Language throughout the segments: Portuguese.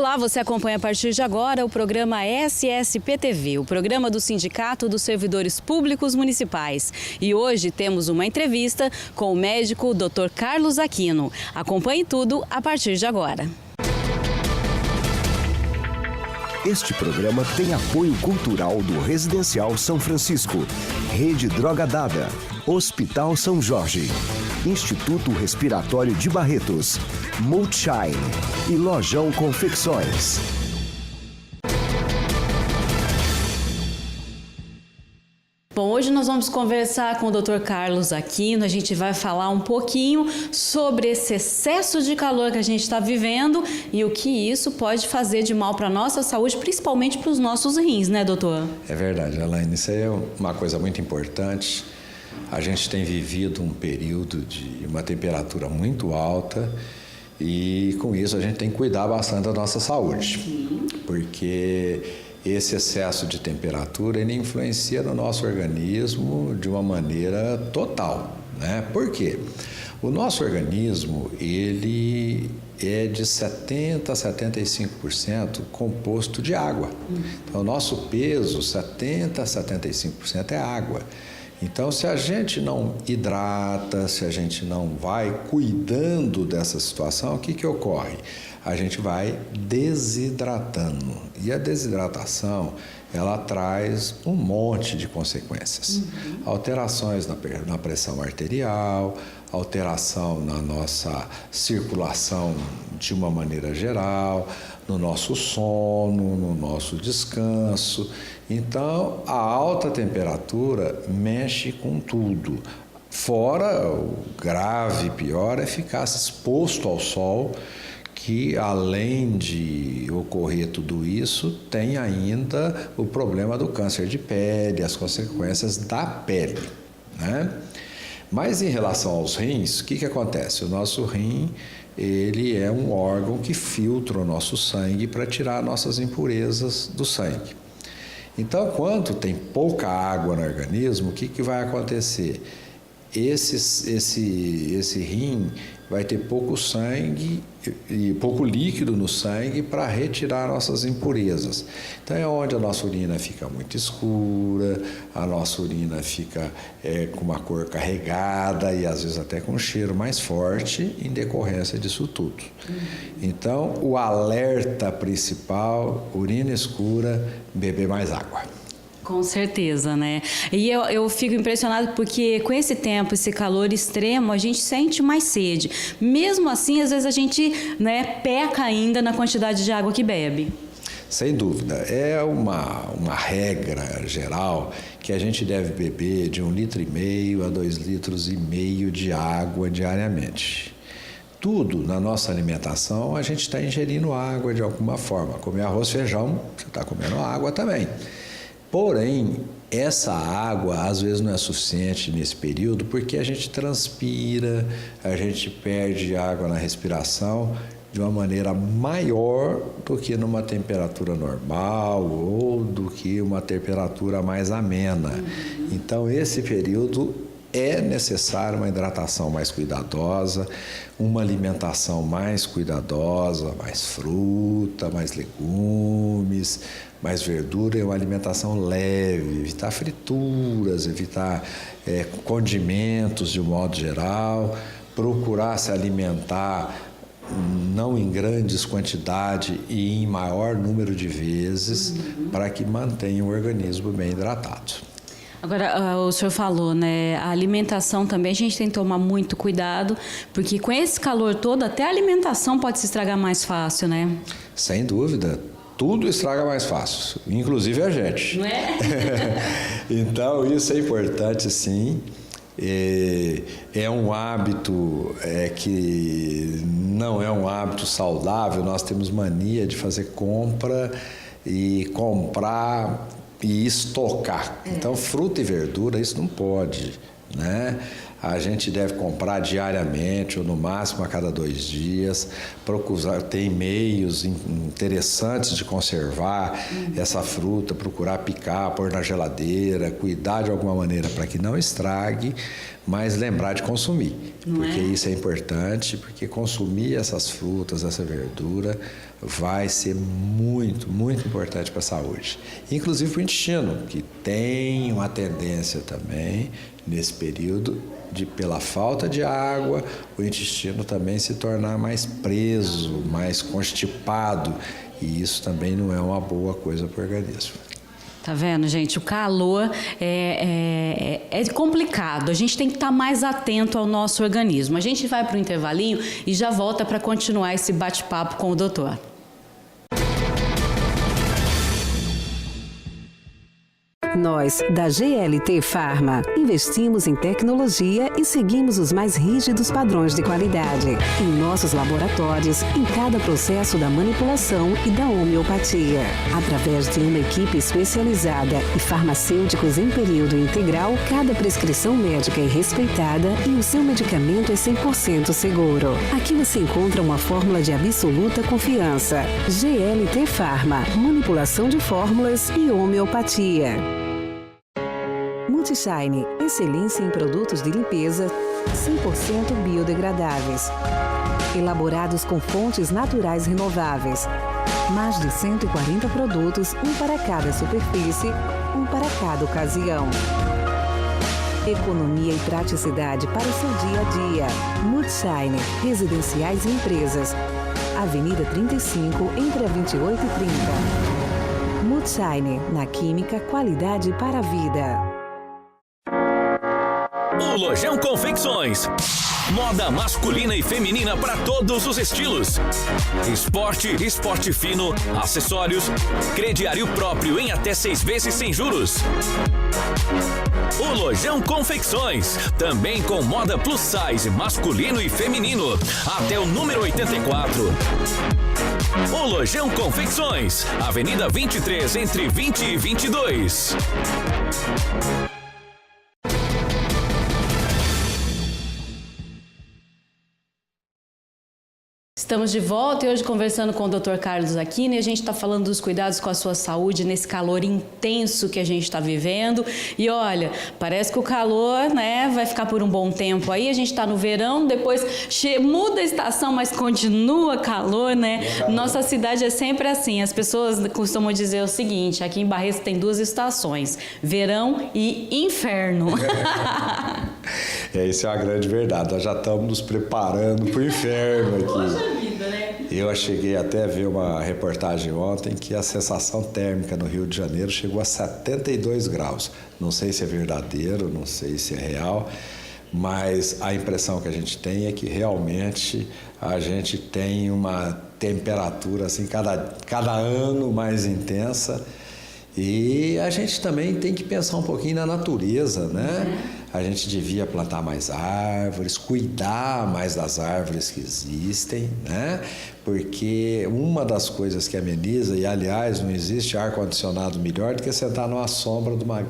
Olá, você acompanha a partir de agora o programa SSPTV, o programa do Sindicato dos Servidores Públicos Municipais. E hoje temos uma entrevista com o médico Dr. Carlos Aquino. Acompanhe tudo a partir de agora. Este programa tem apoio cultural do Residencial São Francisco, Rede Droga Dada, Hospital São Jorge, Instituto Respiratório de Barretos, Multshine e Lojão Confecções. Bom, hoje nós vamos conversar com o Dr. Carlos Aquino. A gente vai falar um pouquinho sobre esse excesso de calor que a gente está vivendo e o que isso pode fazer de mal para a nossa saúde, principalmente para os nossos rins, né, doutor? É verdade, Elaine. Isso aí é uma coisa muito importante. A gente tem vivido um período de uma temperatura muito alta e, com isso, a gente tem que cuidar bastante da nossa saúde. Sim. Porque esse excesso de temperatura, ele influencia no nosso organismo de uma maneira total, né? Por quê? O nosso organismo, ele é de 70% a 75% composto de água. Então, o nosso peso, 70% a 75% é água. Então, se a gente não hidrata, se a gente não vai cuidando dessa situação, o que ocorre? A gente vai desidratando. E a desidratação, ela traz um monte de consequências. Alterações na pressão arterial, alteração na nossa circulação de uma maneira geral, no nosso sono, no nosso descanso. Então, a alta temperatura mexe com tudo. Fora, o grave, pior, é ficar exposto ao sol, que além de ocorrer tudo isso, tem ainda o problema do câncer de pele, as consequências da pele, né? Mas em relação aos rins, o que acontece? O nosso rim, ele é um órgão que filtra o nosso sangue para tirar nossas impurezas do sangue. Então, quando tem pouca água no organismo, o que vai acontecer? Esse rim vai ter pouco sangue e pouco líquido no sangue para retirar nossas impurezas. Então é onde a nossa urina fica muito escura, a nossa urina fica com uma cor carregada e às vezes até com um cheiro mais forte em decorrência disso tudo. Então o alerta principal, urina escura, beber mais água. Com certeza, né? E eu fico impressionado porque com esse tempo, esse calor extremo, a gente sente mais sede. Mesmo assim, às vezes a gente, peca ainda na quantidade de água que bebe. Sem dúvida. É uma regra geral que a gente deve beber de 1,5 litro a 2,5 litros de água diariamente. Tudo na nossa alimentação, a gente está ingerindo água de alguma forma. Comer arroz e feijão, você está comendo água também. Porém, essa água às vezes não é suficiente nesse período porque a gente transpira, a gente perde água na respiração de uma maneira maior do que numa temperatura normal ou do que uma temperatura mais amena. Então, esse período é necessário uma hidratação mais cuidadosa, uma alimentação mais cuidadosa, mais fruta, mais legumes, mais verdura e uma alimentação leve, evitar frituras, evitar condimentos de um modo geral, procurar se alimentar não em grandes quantidades e em maior número de vezes para que mantenha o organismo bem hidratado. Agora, o senhor falou, né? A alimentação também a gente tem que tomar muito cuidado, porque com esse calor todo, até a alimentação pode se estragar mais fácil, né? Sem dúvida. Tudo estraga mais fácil, inclusive a gente. Não é? Então, isso é importante, sim. É um hábito que não é um hábito saudável. Nós temos mania de fazer compra e comprar e estocar. Então, fruta e verdura, isso não pode, né? A gente deve comprar diariamente ou no máximo a cada 2 dias. Procurar, tem meios interessantes de conservar essa fruta, procurar picar, pôr na geladeira, cuidar de alguma maneira para que não estrague, mas lembrar de consumir, porque é? isso é importante, porque consumir essas frutas, essa verdura, vai ser muito, muito importante para a saúde. Inclusive para o intestino, que tem uma tendência também, nesse período, de pela falta de água, o intestino também se tornar mais preso, mais constipado, e isso também não é uma boa coisa para o organismo. Tá vendo, gente? O calor é complicado. A gente tem que estar mais atento ao nosso organismo. A gente vai para o intervalinho e já volta para continuar esse bate-papo com o doutor. Nós, da GLT Pharma, investimos em tecnologia e seguimos os mais rígidos padrões de qualidade. Em nossos laboratórios, em cada processo da manipulação e da homeopatia. Através de uma equipe especializada e farmacêuticos em período integral, cada prescrição médica é respeitada e o seu medicamento é 100% seguro. Aqui você encontra uma fórmula de absoluta confiança. GLT Pharma, manipulação de fórmulas e homeopatia. Multishine, excelência em produtos de limpeza 100% biodegradáveis. Elaborados com fontes naturais renováveis. Mais de 140 produtos, um para cada superfície, um para cada ocasião. Economia e praticidade para o seu dia a dia. Multishine, residenciais e empresas. Avenida 35, entre a 28 e 30. Multishine, na química, qualidade para a vida. O Lojão Confecções. Moda masculina e feminina para todos os estilos. Esporte, esporte fino, acessórios, crediário próprio em até 6 vezes sem juros. O Lojão Confecções, também com moda plus size masculino e feminino, até o número 84. O Lojão Confecções, Avenida 23, entre 20 e 22. Estamos de volta e hoje conversando com o Dr. Carlos Aquino, e a gente está falando dos cuidados com a sua saúde nesse calor intenso que a gente está vivendo. E olha, parece que o calor, né, vai ficar por um bom tempo aí. A gente está no verão, depois muda a estação, mas continua calor, né? Nossa cidade é sempre assim. As pessoas costumam dizer o seguinte: aqui em Barretos tem 2 estações, verão e inferno. Isso é uma grande verdade. Nós já estamos nos preparando para o inferno aqui. Eu cheguei até a ver uma reportagem ontem que a sensação térmica no Rio de Janeiro chegou a 72 graus. Não sei se é verdadeiro, não sei se é real, mas a impressão que a gente tem é que realmente a gente tem uma temperatura assim, cada ano mais intensa. E a gente também tem que pensar um pouquinho na natureza, né? A gente devia plantar mais árvores, cuidar mais das árvores que existem, né? Porque uma das coisas que ameniza, e aliás não existe ar-condicionado melhor do que sentar numa sombra de uma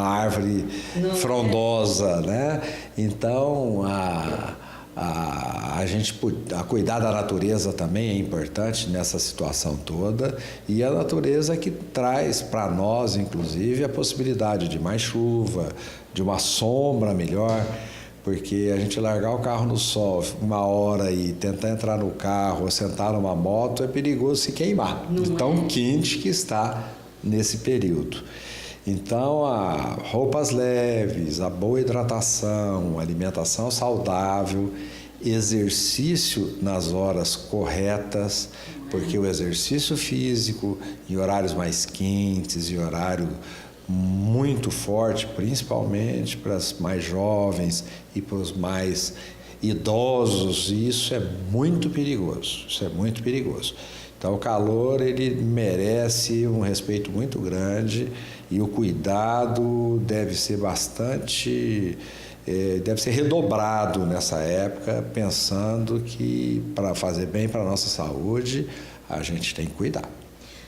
árvore frondosa, né? Então, a cuidar da natureza também é importante nessa situação toda, e a natureza que traz para nós, inclusive, a possibilidade de mais chuva, de uma sombra melhor, porque a gente largar o carro no sol 1 hora e tentar entrar no carro ou sentar numa moto é perigoso se queimar, de tão quente que está nesse período. Então, roupas leves, a boa hidratação, alimentação saudável, exercício nas horas corretas, porque o exercício físico em horários mais quentes, em horário muito forte, principalmente para os mais jovens e para os mais idosos, isso é muito perigoso, isso é muito perigoso. Então, o calor, ele merece um respeito muito grande e o cuidado deve ser deve ser redobrado nessa época, pensando que para fazer bem para a nossa saúde, a gente tem que cuidar.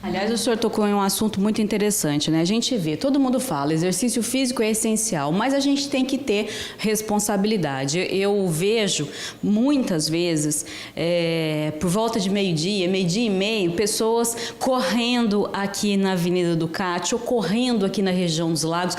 Aliás, o senhor tocou em um assunto muito interessante, né? A gente vê, todo mundo fala, exercício físico é essencial, mas a gente tem que ter responsabilidade. Eu vejo, muitas vezes, por volta de meio-dia e meio, pessoas correndo aqui na Avenida do Cátio, ou correndo aqui na região dos Lagos.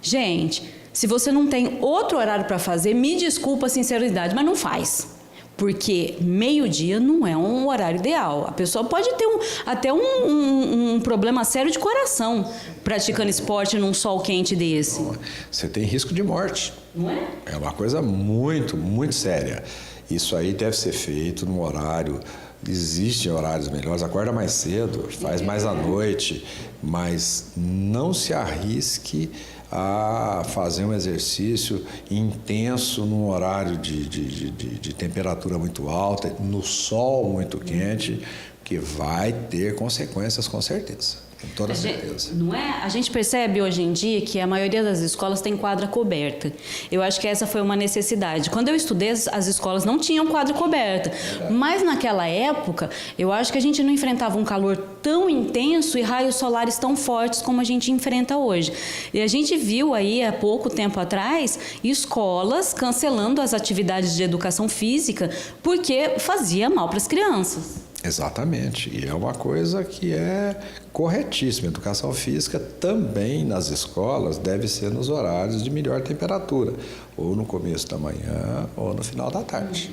Gente, Se você não tem outro horário para fazer, me desculpa a sinceridade, mas não faz. Porque meio-dia não é um horário ideal. A pessoa pode ter até um problema sério de coração praticando esporte num sol quente desse. Você tem risco de morte. Não é? É uma coisa muito, muito séria. Isso aí deve ser feito num horário. Existem horários melhores, acorda mais cedo, faz mais à noite, mas não se arrisque a fazer um exercício intenso num horário de temperatura muito alta, no sol muito quente, que vai ter consequências com certeza. Com toda certeza. Não é? A gente percebe hoje em dia que a maioria das escolas tem quadra coberta. Eu acho que essa foi uma necessidade. Quando eu estudei, as escolas não tinham quadra coberta. Mas naquela época, eu acho que a gente não enfrentava um calor tão intenso e raios solares tão fortes como a gente enfrenta hoje. E a gente viu aí, há pouco tempo atrás, escolas cancelando as atividades de educação física porque fazia mal para as crianças. Exatamente, e é uma coisa que é corretíssima. Educação física também nas escolas deve ser nos horários de melhor temperatura, ou no começo da manhã ou no final da tarde.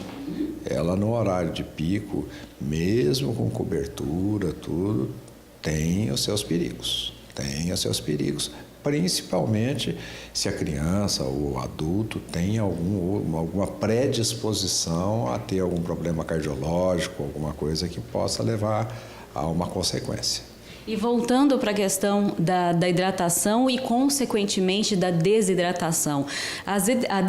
Ela no horário de pico, mesmo com cobertura, tudo, tem os seus perigos, principalmente se a criança ou o adulto tem alguma predisposição a ter algum problema cardiológico, alguma coisa que possa levar a uma consequência. E voltando para a questão da hidratação e, consequentemente, da desidratação. A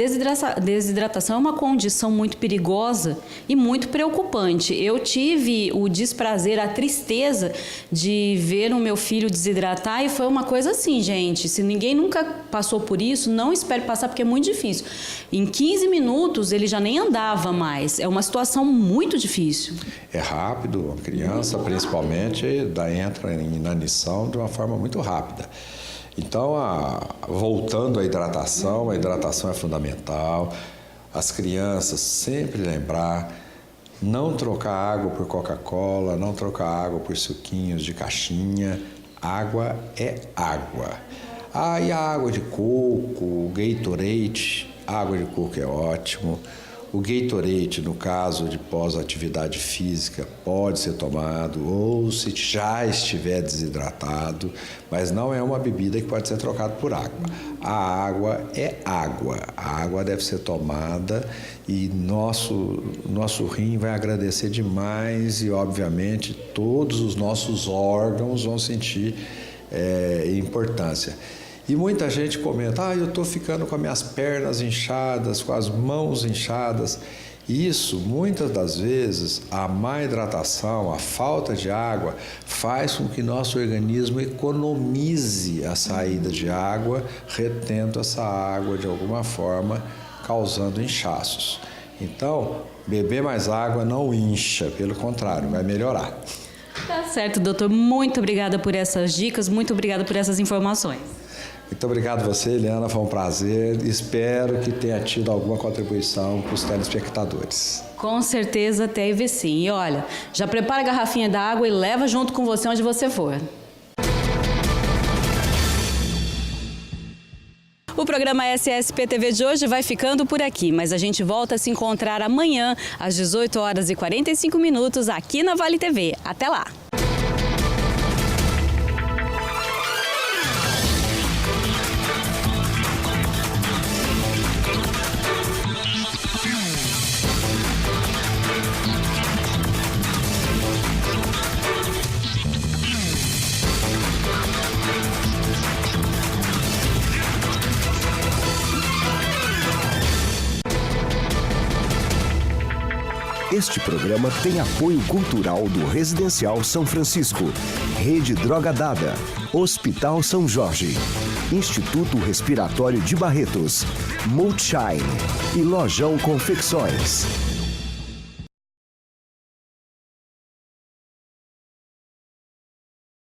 desidratação é uma condição muito perigosa e muito preocupante. Eu tive o desprazer, a tristeza de ver o meu filho desidratar e foi uma coisa assim, gente. Se ninguém nunca passou por isso, não espere passar porque é muito difícil. Em 15 minutos ele já nem andava mais. É uma situação muito difícil. É rápido, a criança principalmente entra em inanição de uma forma muito rápida. Então, voltando à hidratação, a hidratação é fundamental. As crianças sempre lembrar, não trocar água por Coca-Cola, não trocar água por suquinhos de caixinha. Água é água. E a água de coco, o Gatorade, água de coco é ótimo. O Gatorade, no caso de pós-atividade física, pode ser tomado ou se já estiver desidratado, mas não é uma bebida que pode ser trocada por água. A água é água. A água deve ser tomada e nosso rim vai agradecer demais e, obviamente, todos os nossos órgãos vão sentir importância. E muita gente comenta, eu estou ficando com as minhas pernas inchadas, com as mãos inchadas. Isso, muitas das vezes, a má hidratação, a falta de água, faz com que nosso organismo economize a saída de água, retendo essa água de alguma forma, causando inchaços. Então, beber mais água não incha, pelo contrário, vai melhorar. Tá certo, doutor. Muito obrigada por essas dicas, muito obrigada por essas informações. Muito obrigado a você, Eliana, foi um prazer. Espero que tenha tido alguma contribuição para os telespectadores. Com certeza teve sim. E olha, já prepara a garrafinha d'água e leva junto com você onde você for. O programa SSP TV de hoje vai ficando por aqui, mas a gente volta a se encontrar amanhã às 18h45 aqui na Vale TV. Até lá! Este programa tem apoio cultural do Residencial São Francisco, Rede Droga Dada, Hospital São Jorge, Instituto Respiratório de Barretos, Multshine e Lojão Confecções.